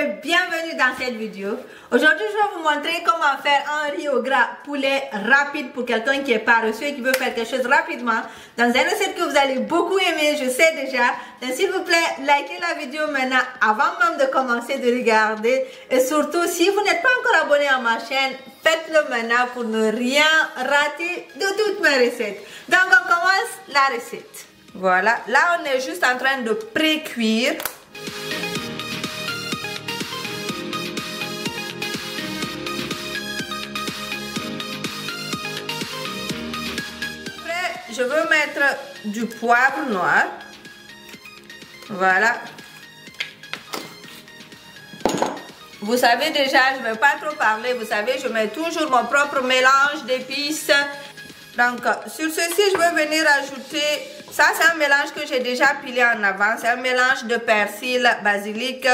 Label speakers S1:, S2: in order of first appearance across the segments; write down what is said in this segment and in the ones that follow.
S1: et bienvenue dans cette vidéo. Aujourd'hui, je vais vous montrer comment faire un riz au gras poulet rapide pour quelqu'un qui est paresseux et qui veut faire quelque chose rapidement dans une recette que vous allez beaucoup aimer, je sais déjà. Donc s'il vous plaît, likez la vidéo maintenant avant même de commencer de regarder. Et surtout, si vous n'êtes pas encore abonné à ma chaîne, faites-le maintenant pour ne rien rater de toutes mes recettes. Donc on commence la recette. Voilà, là on est juste en train de pré-cuire. Après, je veux mettre du poivre noir. Voilà. Vous savez déjà, je ne vais pas trop parler. Vous savez, je mets toujours mon propre mélange d'épices. Donc, sur ceci, je vais venir ajouter... Ça, c'est un mélange que j'ai déjà pilé en avant. C'est un mélange de persil, basilic,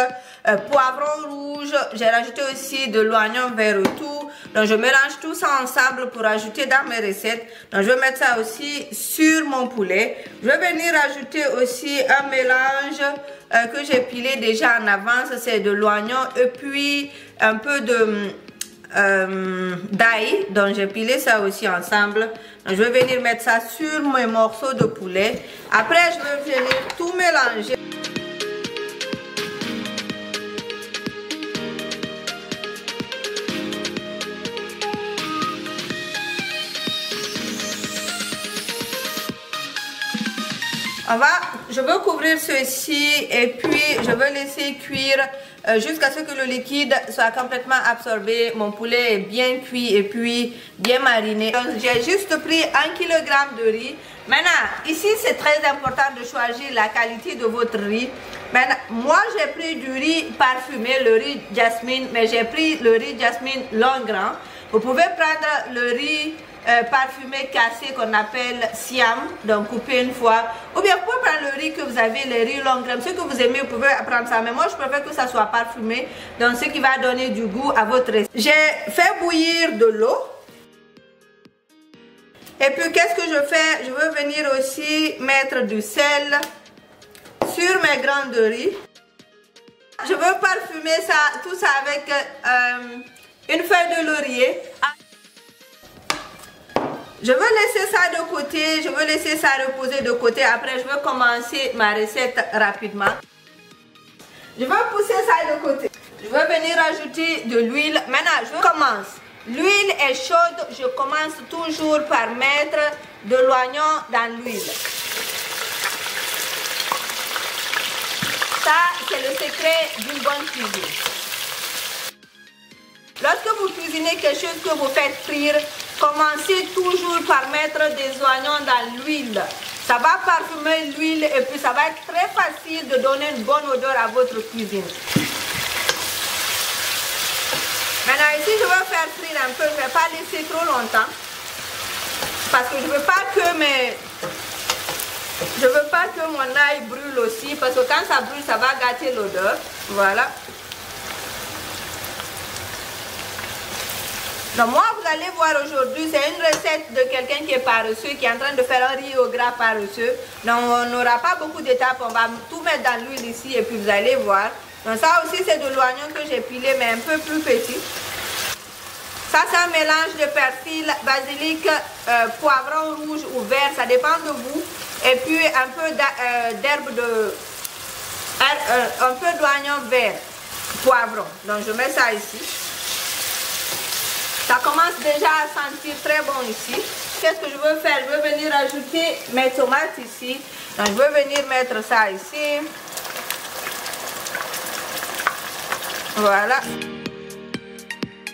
S1: poivron rouge. J'ai rajouté aussi de l'oignon vert tout. Donc, je mélange tout ça ensemble pour ajouter dans mes recettes. Donc, je vais mettre ça aussi sur mon poulet. Je vais venir ajouter aussi un mélange que j'ai pilé déjà en avance. C'est de l'oignon et puis un peu de... d'ail, donc j'ai pilé ça aussi ensemble. Donc, je vais venir mettre ça sur mes morceaux de poulet. Après, je vais venir tout mélanger. Je veux couvrir ceci et puis je vais laisser cuire jusqu'à ce que le liquide soit complètement absorbé. Mon poulet est bien cuit et puis bien mariné. Donc j'ai juste pris 1 kg de riz. Maintenant, ici c'est très important de choisir la qualité de votre riz. Maintenant, moi j'ai pris du riz parfumé, le riz jasmine, mais j'ai pris le riz jasmine long grain. Vous pouvez prendre le riz parfumé cassé qu'on appelle siam, donc coupé une fois, ou bien vous pouvez prendre le riz que vous avez, le riz long grain, ce que vous aimez, vous pouvez prendre ça, mais moi je préfère que ça soit parfumé, donc ce qui va donner du goût à votre recette. J'ai fait bouillir de l'eau, et puis qu'est-ce que je fais? Je veux venir aussi mettre du sel sur mes grains de riz. Je veux parfumer ça, tout ça avec une feuille de laurier. Je veux laisser ça de côté, je veux laisser ça reposer de côté. Après, je vais commencer ma recette rapidement. Je vais pousser ça de côté. Je vais venir ajouter de l'huile. Maintenant, je commence. L'huile est chaude. Je commence toujours par mettre de l'oignon dans l'huile. Ça, c'est le secret d'une bonne cuisine. Lorsque vous cuisinez quelque chose que vous faites frire, commencez toujours par mettre des oignons dans l'huile. Ça va parfumer l'huile et puis ça va être très facile de donner une bonne odeur à votre cuisine. Maintenant ici, je vais faire frire un peu, je ne vais pas laisser trop longtemps. Parce que je ne veux pas que mon ail brûle aussi. Parce que quand ça brûle, ça va gâter l'odeur. Voilà. Donc moi, vous allez voir aujourd'hui, c'est une recette de quelqu'un qui est paresseux, qui est en train de faire un riz au gras paresseux. Donc on n'aura pas beaucoup d'étapes, on va tout mettre dans l'huile ici et puis vous allez voir. Donc ça aussi c'est de l'oignon que j'ai pilé mais un peu plus petit. Ça c'est un mélange de persil, basilic, poivron rouge ou vert, ça dépend de vous. Et puis un peu d'oignon vert, poivron. Donc je mets ça ici. Ça commence déjà à sentir très bon ici. Qu'est-ce que je veux faire? Je veux venir ajouter mes tomates ici. Donc, je veux venir mettre ça ici. Voilà.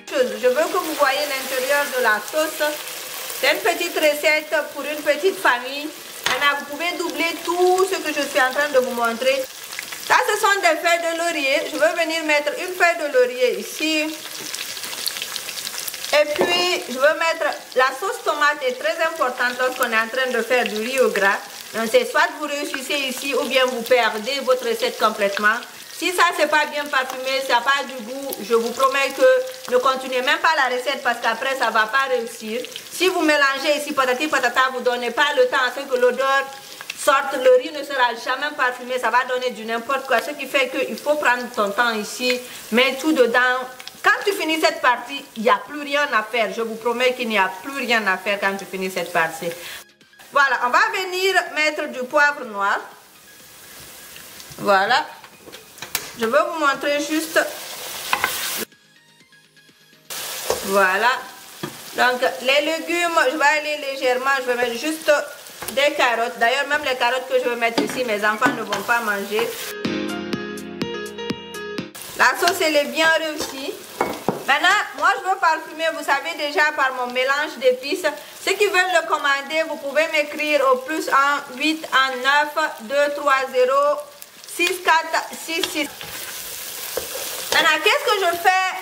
S1: Je veux que vous voyez l'intérieur de la sauce. C'est une petite recette pour une petite famille. Maintenant, vous pouvez doubler tout ce que je suis en train de vous montrer. Ça, ce sont des feuilles de laurier. Je veux venir mettre une feuille de laurier ici. Et puis, je veux mettre, la sauce tomate est très importante lorsqu'on est en train de faire du riz au gras. Donc, c'est soit vous réussissez ici ou bien vous perdez votre recette complètement. Si ça, c'est pas bien parfumé, ça n'a pas du goût, je vous promets que ne continuez même pas la recette parce qu'après, ça ne va pas réussir. Si vous mélangez ici patati patata, vous ne donnez pas le temps à ce que l'odeur sorte, le riz ne sera jamais parfumé, ça va donner du n'importe quoi. Ce qui fait qu'il faut prendre ton temps ici, mettre tout dedans. Quand tu finis cette partie, il n'y a plus rien à faire. Je vous promets qu'il n'y a plus rien à faire quand tu finis cette partie. Voilà, on va venir mettre du poivre noir. Voilà. Je vais vous montrer juste. Voilà. Donc, les légumes, je vais aller légèrement. Je vais mettre juste des carottes. D'ailleurs, même les carottes que je vais mettre ici, mes enfants ne vont pas manger. La sauce, elle est bien réussie. Maintenant, moi, je veux parfumer, vous savez déjà, par mon mélange d'épices. Ceux qui veulent le commander, vous pouvez m'écrire au plus 1 8 1 9 2 3 0 6 4 6 6. Maintenant, qu'est-ce que je fais?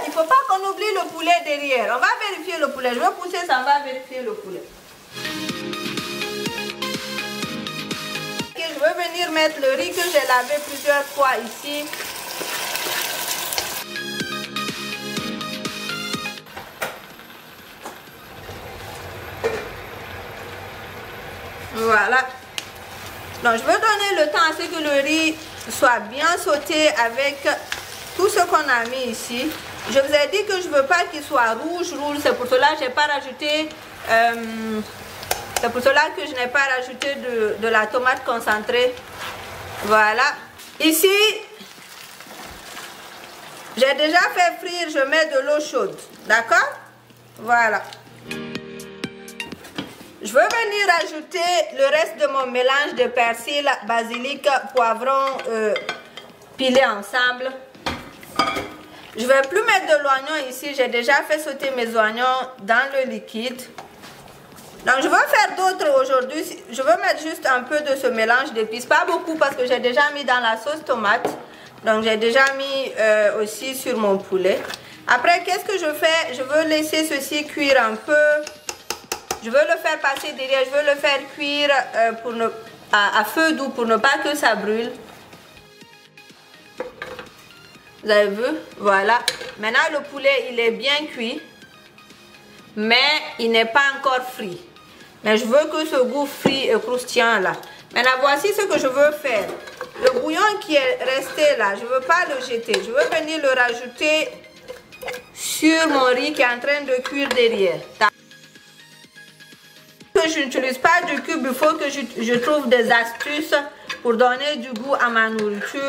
S1: Il ne faut pas qu'on oublie le poulet derrière. On va vérifier le poulet. Je vais pousser ça, on va vérifier le poulet. Je vais venir mettre le riz que j'ai lavé plusieurs fois ici. Voilà. Donc, je veux donner le temps à ce que le riz soit bien sauté avec tout ce qu'on a mis ici. Je vous ai dit que je ne veux pas qu'il soit rouge. C'est pour cela que je n'ai pas rajouté... c'est pour cela que je n'ai pas rajouté de la tomate concentrée. Voilà. Ici, j'ai déjà fait frire. Je mets de l'eau chaude. D'accord? Voilà. Je veux venir ajouter le reste de mon mélange de persil, basilic, poivron pilé ensemble. Je ne vais plus mettre de l'oignon ici. J'ai déjà fait sauter mes oignons dans le liquide. Donc je vais faire d'autres aujourd'hui. Je veux mettre juste un peu de ce mélange d'épices. Pas beaucoup parce que j'ai déjà mis dans la sauce tomate. Donc j'ai déjà mis aussi sur mon poulet. Après, qu'est-ce que je fais? Je veux laisser ceci cuire un peu. Je veux le faire passer derrière, je veux le faire cuire à feu doux pour ne pas que ça brûle. Vous avez vu? Voilà. Maintenant, le poulet, il est bien cuit. Mais il n'est pas encore frit. Mais je veux que ce goût frit et croustillant là. Maintenant, voici ce que je veux faire. Le bouillon qui est resté là, je ne veux pas le jeter. Je veux venir le rajouter sur mon riz qui est en train de cuire derrière. Je n'utilise pas du cube, il faut que je trouve des astuces pour donner du goût à ma nourriture.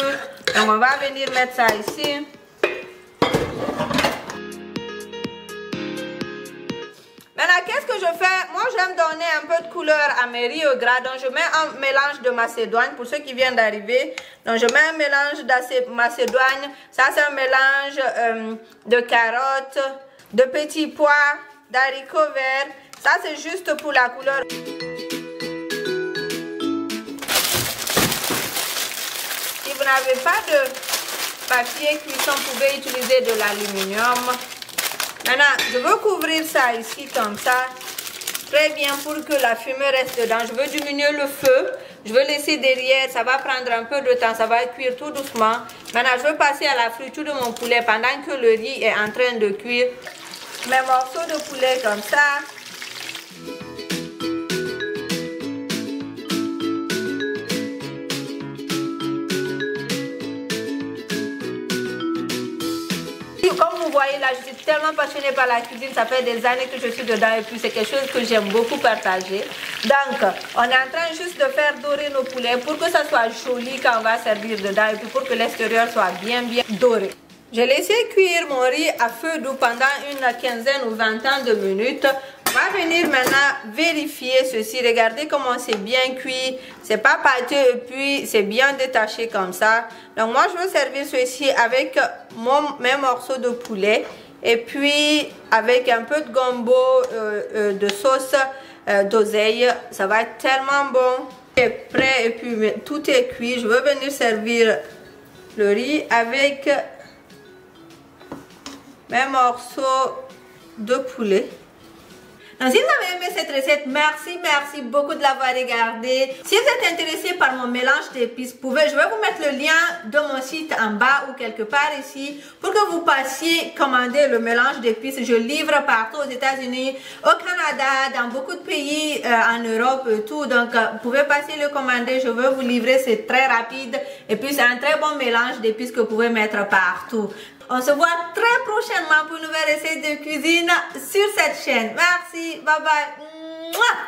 S1: Donc on va venir mettre ça ici. Maintenant, qu'est-ce que je fais? Moi, j'aime donner un peu de couleur à mes riz au gras. Donc, je mets un mélange de macédoine pour ceux qui viennent d'arriver. Donc, je mets un mélange de macédoine. Ça, c'est un mélange de carottes, de petits pois, d'haricots verts. Ça, c'est juste pour la couleur. Si vous n'avez pas de papier cuisson, vous pouvez utiliser de l'aluminium. Maintenant, je veux couvrir ça ici comme ça. Très bien pour que la fumée reste dedans. Je veux diminuer le feu. Je veux laisser derrière. Ça va prendre un peu de temps. Ça va cuire tout doucement. Maintenant, je veux passer à la friture de mon poulet pendant que le riz est en train de cuire. Mes morceaux de poulet comme ça. Comme vous voyez là, je suis tellement passionnée par la cuisine, ça fait des années que je suis dedans et puis c'est quelque chose que j'aime beaucoup partager. Donc, on est en train juste de faire dorer nos poulets pour que ça soit joli quand on va servir dedans et puis pour que l'extérieur soit bien doré. J'ai laissé cuire mon riz à feu doux pendant une quinzaine ou vingtaine de minutes. On va venir maintenant vérifier ceci. Regardez comment c'est bien cuit. C'est pas pâteux et puis c'est bien détaché comme ça. Donc moi je veux servir ceci avec mes morceaux de poulet. Et puis avec un peu de gombo de sauce d'oseille. Ça va être tellement bon. C'est prêt et puis tout est cuit. Je veux venir servir le riz avec mes morceaux de poulet. Si vous avez aimé cette recette, merci beaucoup de l'avoir regardée. Si vous êtes intéressé par mon mélange d'épices, je vais vous mettre le lien de mon site en bas ou quelque part ici pour que vous passiez commander le mélange d'épices. Je livre partout aux États-Unis, au Canada, dans beaucoup de pays en Europe et tout. Donc, vous pouvez passer le commander. Je veux vous livrer, c'est très rapide. Et puis, c'est un très bon mélange d'épices que vous pouvez mettre partout. On se voit très prochainement pour une nouvelle recette de cuisine sur cette chaîne. Merci, bye bye. Mouah!